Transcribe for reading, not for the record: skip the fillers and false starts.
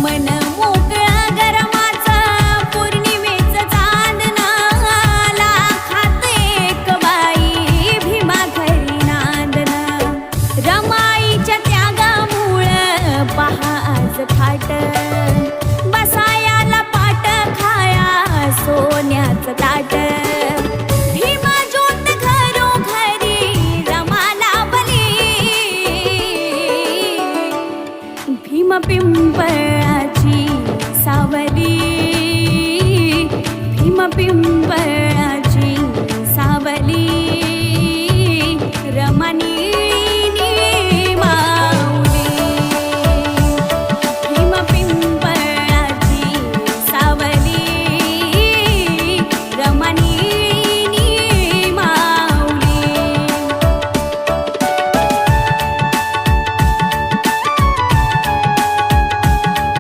मन मोकळं गरमाचं पौर्णिमेचं चांदणं लाखात एक बाई भीमा घरी नांदणं रमाईच्या त्यागामुळं पहा आज थाट